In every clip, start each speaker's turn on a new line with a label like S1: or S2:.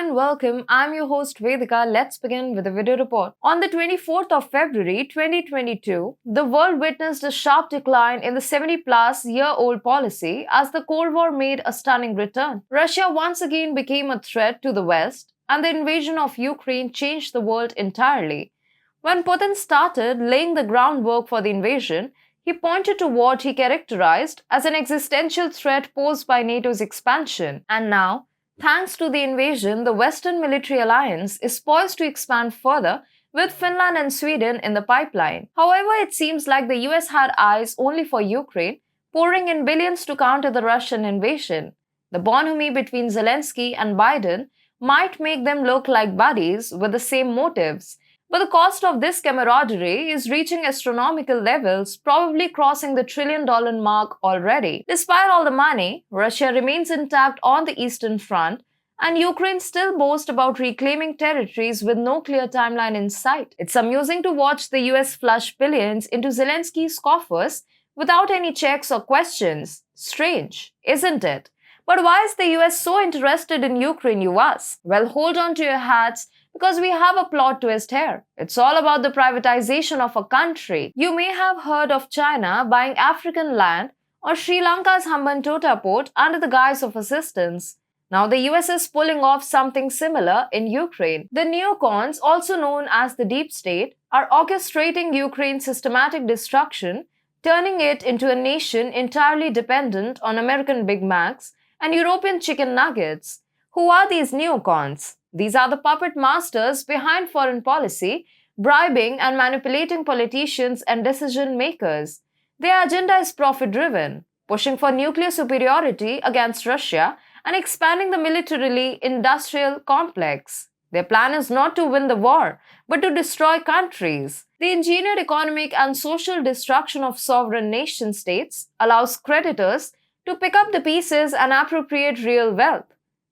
S1: and welcome. I'm your host Vedika. Let's begin with a video report. On the 24th of February 2022, the world witnessed a sharp decline in the 70-plus-year-old policy as the Cold War made a stunning return. Russia once again became a threat to the West, and the invasion of Ukraine changed the world entirely. When Putin started laying the groundwork for the invasion, he pointed to what he characterized as an existential threat posed by NATO's expansion. And now, thanks to the invasion, the Western military alliance is poised to expand further, with Finland and Sweden in the pipeline. However, it seems like the US had eyes only for Ukraine, pouring in billions to counter the Russian invasion. The bonhomie between Zelensky and Biden might make them look like buddies with the same motives. But the cost of this camaraderie is reaching astronomical levels, probably crossing the $1 trillion mark already. Despite all the money, Russia remains intact on the Eastern Front, and Ukraine still boasts about reclaiming territories with no clear timeline in sight. It's amusing to watch the US flush billions into Zelensky's coffers without any checks or questions. Strange, isn't it? But why is the US so interested in Ukraine, you ask? Well, hold on to your hats, because we have a plot twist here. It's all about the privatization of a country. You may have heard of China buying African land or Sri Lanka's Hambantota port under the guise of assistance. Now the US is pulling off something similar in Ukraine. The Neocons, also known as the Deep State, are orchestrating Ukraine's systematic destruction, turning it into a nation entirely dependent on American Big Macs and European chicken nuggets. Who are these Neocons? These are the puppet masters behind foreign policy, bribing and manipulating politicians and decision makers. Their agenda is profit-driven, pushing for nuclear superiority against Russia and expanding the militarily-industrial complex. Their plan is not to win the war, but to destroy countries. The engineered economic and social destruction of sovereign nation-states allows creditors to pick up the pieces and appropriate real wealth.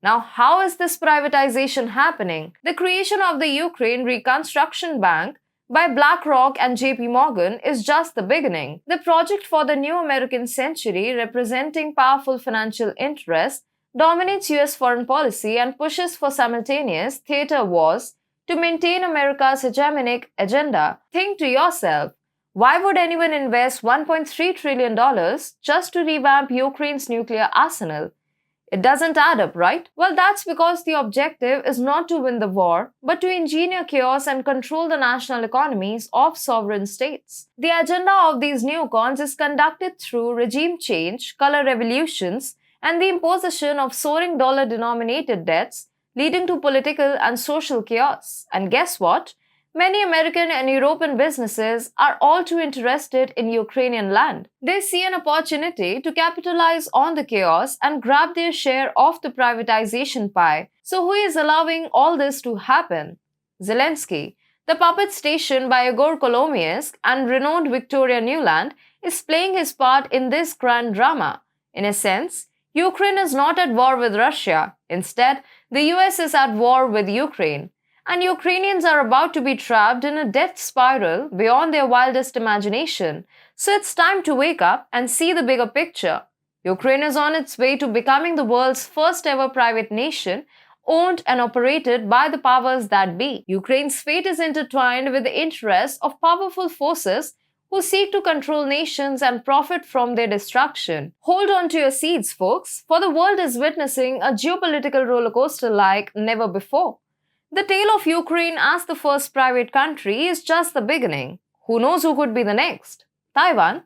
S1: Now, how is this privatization happening? The creation of the Ukraine Reconstruction Bank by BlackRock and JP Morgan is just the beginning. The project for the new American century, representing powerful financial interests, dominates US foreign policy and pushes for simultaneous theater wars to maintain America's hegemonic agenda. Think to yourself, why would anyone invest $1.3 trillion just to revamp Ukraine's nuclear arsenal? It doesn't add up, right? Well, that's because the objective is not to win the war, but to engineer chaos and control the national economies of sovereign states. The agenda of these neocons is conducted through regime change, color revolutions, and the imposition of soaring dollar-denominated debts, leading to political and social chaos. And guess what? Many American and European businesses are all too interested in Ukrainian land. They see an opportunity to capitalize on the chaos and grab their share of the privatization pie. So who is allowing all this to happen? Zelensky, the puppet stationed by Igor Kolomievsk and renowned Victoria Nuland, is playing his part in this grand drama. In a sense, Ukraine is not at war with Russia. Instead, the US is at war with Ukraine. And Ukrainians are about to be trapped in a death spiral beyond their wildest imagination. So it's time to wake up and see the bigger picture. Ukraine is on its way to becoming the world's first ever private nation, owned and operated by the powers that be. Ukraine's fate is intertwined with the interests of powerful forces who seek to control nations and profit from their destruction. Hold on to your seats, folks, for the world is witnessing a geopolitical rollercoaster like never before. The tale of Ukraine as the first private country is just the beginning. Who knows who could be the next? Taiwan